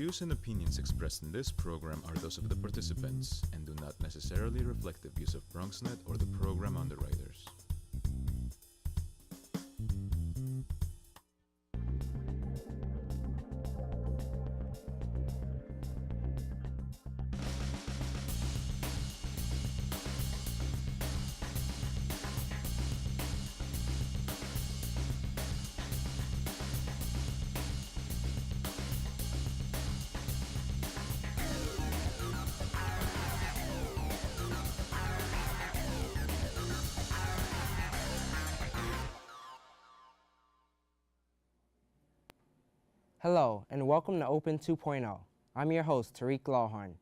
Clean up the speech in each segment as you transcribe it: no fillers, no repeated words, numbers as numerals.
views and opinions expressed in this program are those of the participants and do not necessarily reflect the views of BronxNet or the program underwriters. Hello, and welcome to Open 2.0. I'm your host, Tariq Lawhorn.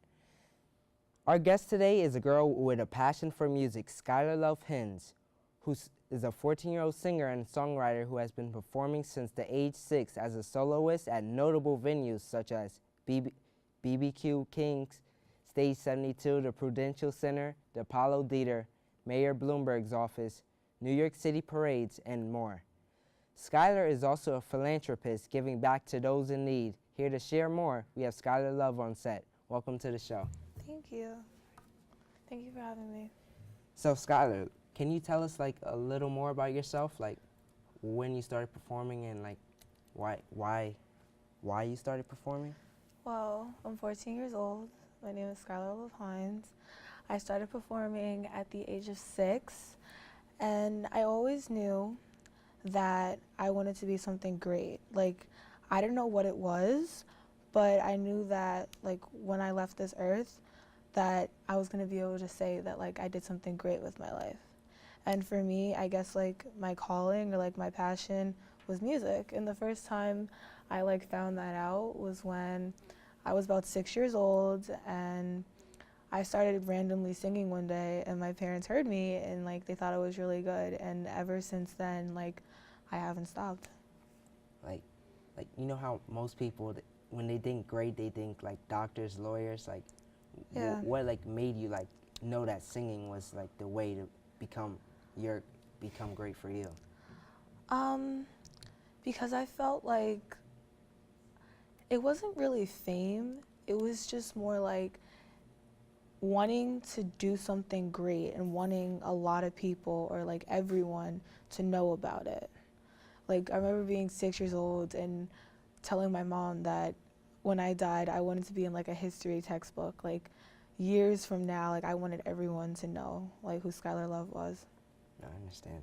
Our guest today is a girl with a passion for music, Skylar Love Hins, who is a 14-year-old singer and songwriter who has been performing since the age 6 as a soloist at notable venues such as BBQ King's, Stage 72, the Prudential Center, the Apollo Theater, Mayor Bloomberg's office, New York City parades, and more. Skylar is also a philanthropist, giving back to those in need. Here to share more, we have Skylar Love on set. Welcome to the show. Thank you. Thank you for having me. So Skylar, can you tell us like a little more about yourself, like when you started performing and like why you started performing? Well, I'm 14 years old. My name is Skylar Love Hines. I started performing at the age of 6, and I always knew that I wanted to be something great. Like, I didn't know what it was, but I knew that, like, when I left this earth, that I was gonna be able to say that, like, I did something great with my life. And for me, I guess, like, my calling or, like, my passion was music. And the first time I, like, found that out was when I was about 6 years old, and I started randomly singing one day, and my parents heard me, and, like, they thought it was really good. And ever since then, like, I haven't stopped. Like you know how most people, when they think great, they think like doctors, lawyers. Like, Yeah. what like made you like know that singing was like the way to become great for you? Because I felt like it wasn't really fame. It was just more like wanting to do something great and wanting a lot of people or like everyone to know about it. Like, I remember being 6 years old and telling my mom that when I died, I wanted to be in like a history textbook. Like, years from now, like, I wanted everyone to know like who Skylar Love was. I understand.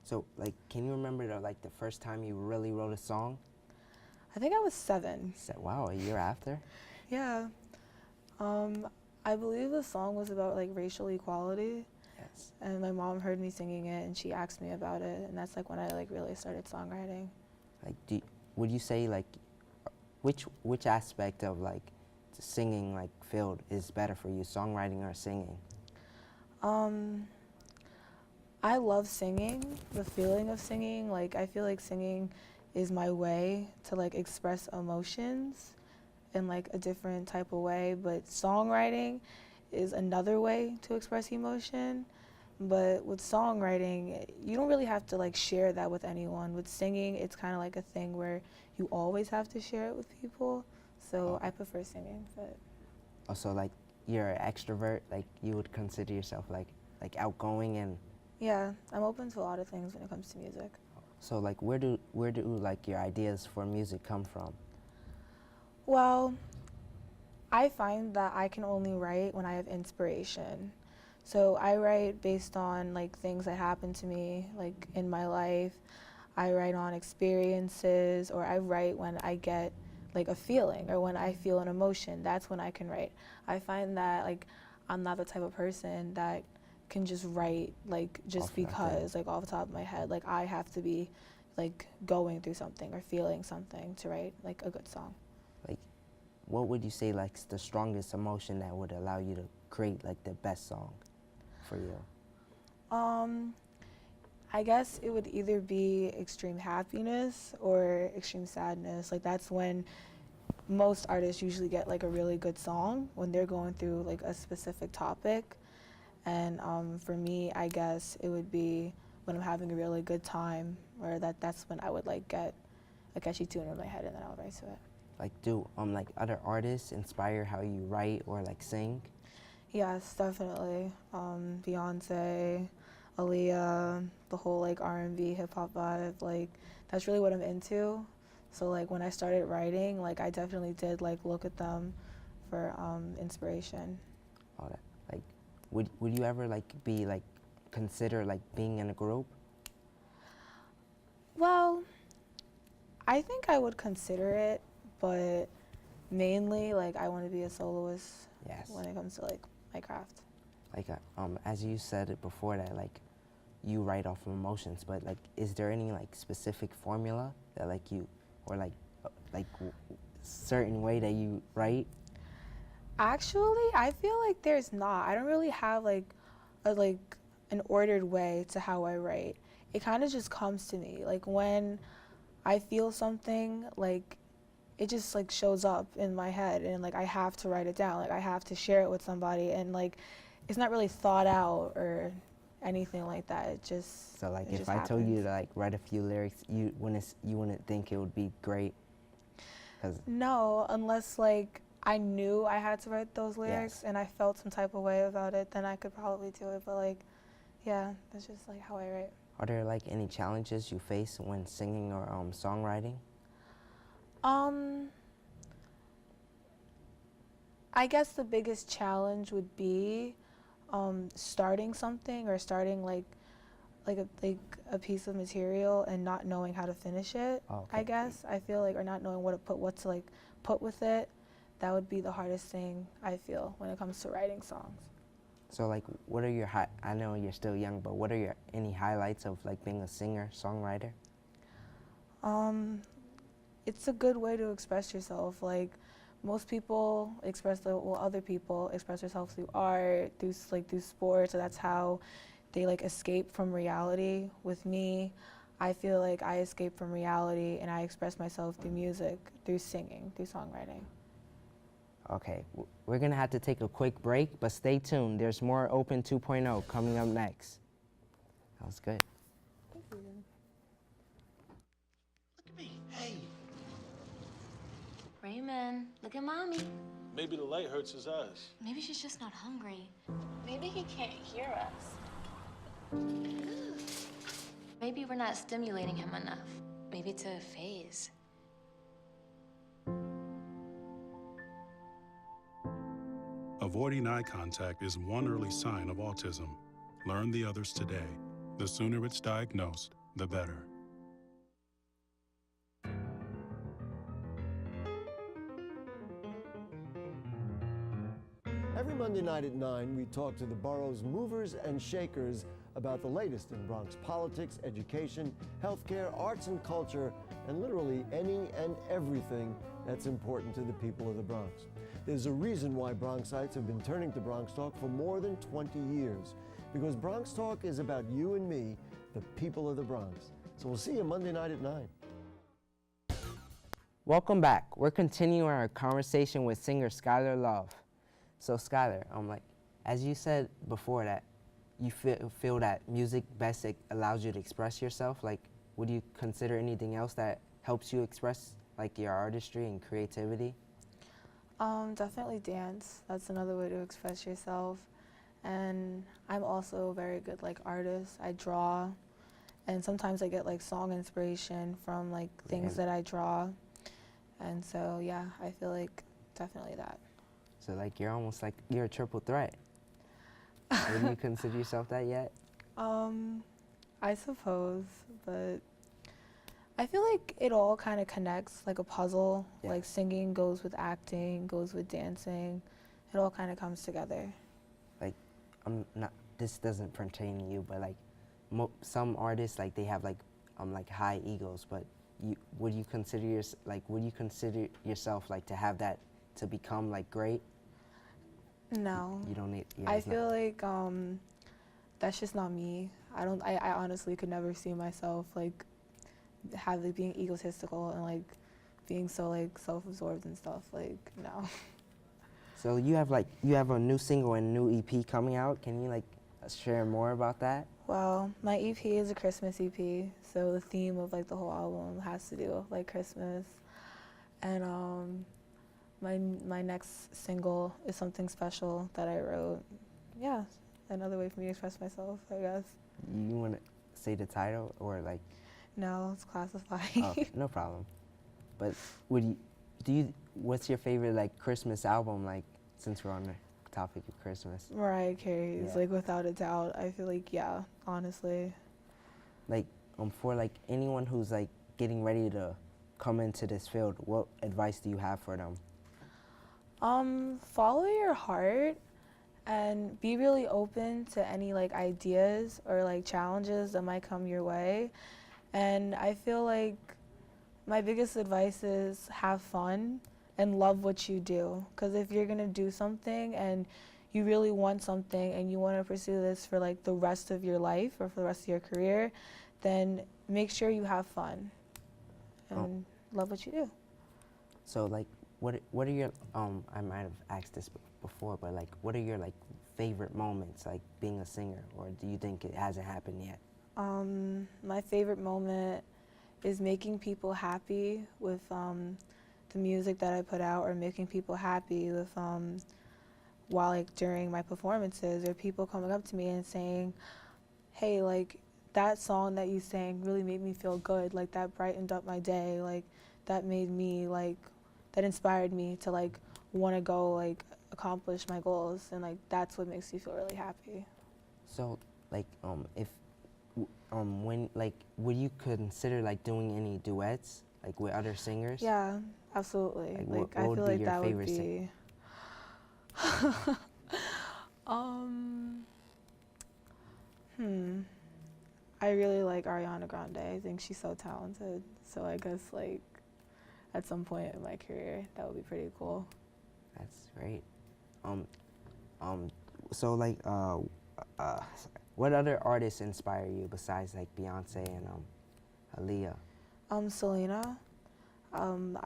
So like, can you remember the first time you really wrote a song? I think I was 7. Wow, a year after? Yeah. I believe the song was about like racial equality. Yes. And my mom heard me singing it, and she asked me about it, and that's like when I like really started songwriting. Like, would you say like, which aspect of like the singing like field is better for you, songwriting or singing? I love singing, the feeling of singing. Like, I feel like singing is my way to like express emotions in like a different type of way, but songwriting is another way to express emotion. But with songwriting, you don't really have to like share that with anyone. With singing, it's kind of like a thing where you always have to share it with people. So I prefer singing. But also, like, you're an extrovert, like you would consider yourself like outgoing, and yeah, I'm open to a lot of things when it comes to music. so like where do like your ideas for music come from? Well, I find that I can only write when I have inspiration. So I write based on like things that happen to me like in my life. I write on experiences, or I write when I get like a feeling or when I feel an emotion. That's when I can write. I find that like I'm not the type of person that can just write like just because like off the top of my head. Like, I have to be like going through something or feeling something to write like a good song. Like, what would you say like the strongest emotion that would allow you to create like the best song for you? I guess it would either be extreme happiness or extreme sadness. Like, that's when most artists usually get like a really good song, when they're going through like a specific topic. And for me, I guess it would be when I'm having a really good time, or that's when I would like get a catchy tune in my head and then I'll write to it. like do like other artists inspire how you write or like sing? Yes, definitely. Beyonce, Aaliyah, the whole like R&B hip hop vibe, like that's really what I'm into. So like when I started writing, like I definitely did like look at them for inspiration. All that. Like, would you ever like be like consider like being in a group? Well, I think I would consider it, but mainly like I want to be a soloist Yes. when it comes to like my craft. Like as you said it before that like you write off of emotions, but like is there any like specific formula that like you or certain way that you write? Actually, I feel like there's not. I don't really have like an ordered way to how I write. It kind of just comes to me. Like when I feel something, like it just like shows up in my head and like I have to write it down. Like I have to share it with somebody and like it's not really thought out or anything like that. It just So like it if just I told you happens. to like write a few lyrics, you wouldn't think it would be great? 'Cause No, unless like I knew I had to write those lyrics Yes. and I felt some type of way about it, then I could probably do it. But like, yeah, that's just like how I write. are there like any challenges you face when singing or songwriting? Um, I guess the biggest challenge would be starting something or starting like a piece of material and not knowing how to finish it. Oh, I okay. guess I feel like or not knowing what to like put with it. That would be the hardest thing I feel when it comes to writing songs. So like what are your I know you're still young, but what are your any highlights of like being a singer, songwriter? It's a good way to express yourself. Like most people other people express themselves through art, through sports. So that's how they like escape from reality. With me, I feel like I escape from reality and I express myself through music, through singing, through songwriting. Okay, we're gonna have to take a quick break, but stay tuned. There's more Open 2.0 coming up next. That was good. Look at me. Hey. Raymond, look at mommy. Maybe the light hurts his eyes. Maybe she's just not hungry. Maybe he can't hear us. Maybe we're not stimulating him enough. Maybe it's a phase. Avoiding eye contact is one early sign of autism. Learn the others today. The sooner it's diagnosed, the better. Every Monday night at 9, we talk to the borough's movers and shakers about the latest in Bronx politics, education, healthcare, arts and culture, and literally any and everything that's important to the people of the Bronx. There's a reason why Bronxites have been turning to Bronx Talk for more than 20 years, because Bronx Talk is about you and me, the people of the Bronx. So we'll see you Monday night at 9. Welcome back. We're continuing our conversation with singer Skylar Love. So Skylar, as you said before that you feel that music best allows you to express yourself, like would you consider anything else that helps you express like your artistry and creativity? Definitely dance. That's another way to express yourself. And I'm also a very good like artist. I draw, and sometimes I get like song inspiration from like things that I draw. And so yeah, I feel like definitely that. So like you're almost like you're a triple threat. Wouldn't you consider yourself that yet? I suppose, but I feel like it all kind of connects like a puzzle. Yeah. Like singing goes with acting, goes with dancing. It all kind of comes together. Like this doesn't pertain to you, but like some artists like they have like high egos, but would you consider yourself like to have that to become like great? No. You don't need. Yeah, I feel like that's just not me. I honestly could never see myself like being egotistical and like being so like self-absorbed and stuff. Like no. So you have a new single and new EP coming out. Can you like share more about that? Well, my EP is a Christmas EP, so the theme of like the whole album has to do with like Christmas. And my next single is something special that I wrote. Yeah, another way for me to express myself, I guess. You want to say the title or like? No, it's classified. Oh, no problem. But what's your favorite like Christmas album, like, since we're on the topic of Christmas? Mariah Carey's, Yeah. like, without a doubt. I feel like, yeah, honestly. Like, for like anyone who's like getting ready to come into this field, what advice do you have for them? Follow your heart and be really open to any like ideas or like challenges that might come your way. And I feel like my biggest advice is have fun and love what you do. Because if you're gonna do something and you really want something and you want to pursue this for like the rest of your life or for the rest of your career, then make sure you have fun and love what you do. So like, what are your I might have asked this before, but like, what are your like favorite moments like being a singer, or do you think it hasn't happened yet? My favorite moment is making people happy with the music that I put out, or making people happy with while like during my performances, or people coming up to me and saying, hey, like that song that you sang really made me feel good, like that brightened up my day, like that made me like, that inspired me to like want to go like accomplish my goals, and like that's what makes me feel really happy. So like, when like, would you consider like doing any duets like with other singers? Yeah, absolutely. Like, Like what I would feel be like your that would favorite be. I really like Ariana Grande. I think she's so talented. So I guess like at some point in my career, that would be pretty cool. That's great. So like, what other artists inspire you besides like Beyonce and Aaliyah? Selena. I'm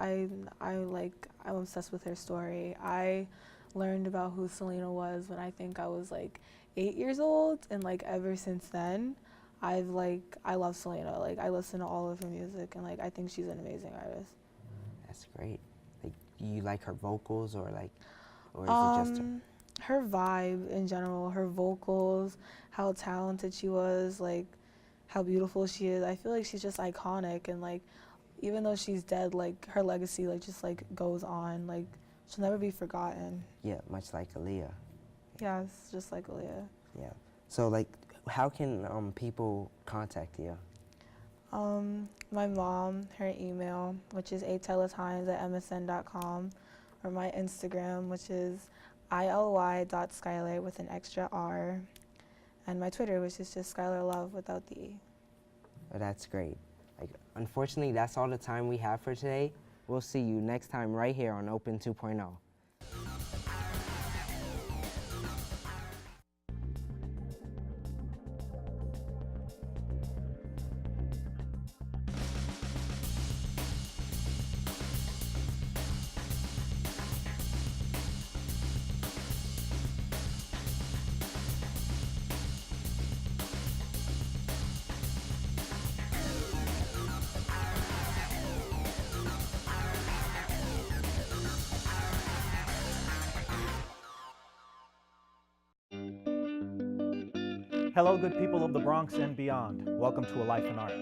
obsessed with her story. I learned about who Selena was when I think I was like 8 years old, and like ever since then, I love Selena. Like I listen to all of her music, and like I think she's an amazing artist. That's great. Like, you like her vocals, or like, or is it just her? Her vibe in general, her vocals, how talented she was, like how beautiful she is. I feel like she's just iconic, and like even though she's dead, like her legacy like just like goes on. Like she'll never be forgotten. Yeah, much like Aaliyah. Yeah, it's just like Aaliyah. Yeah. So like, how can people contact you? My mom, her email, which is atelatimes@msn.com, or my Instagram, which is ILY.Skylar with an extra R, and my Twitter, which is just Skylar Love without the E. Oh, that's great. Like, unfortunately, that's all the time we have for today. We'll see you next time right here on Open 2.0. Hello, good people of the Bronx and beyond. Welcome to A Life in Art.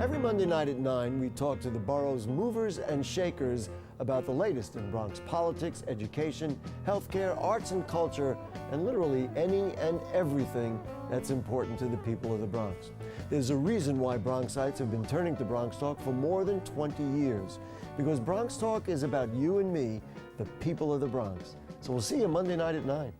Every Monday night at 9, we talk to the borough's movers and shakers about the latest in Bronx politics, education, healthcare, arts and culture, and literally any and everything that's important to the people of the Bronx. There's a reason why Bronxites have been turning to Bronx Talk for more than 20 years, because Bronx Talk is about you and me, the people of the Bronx. So we'll see you Monday night at 9.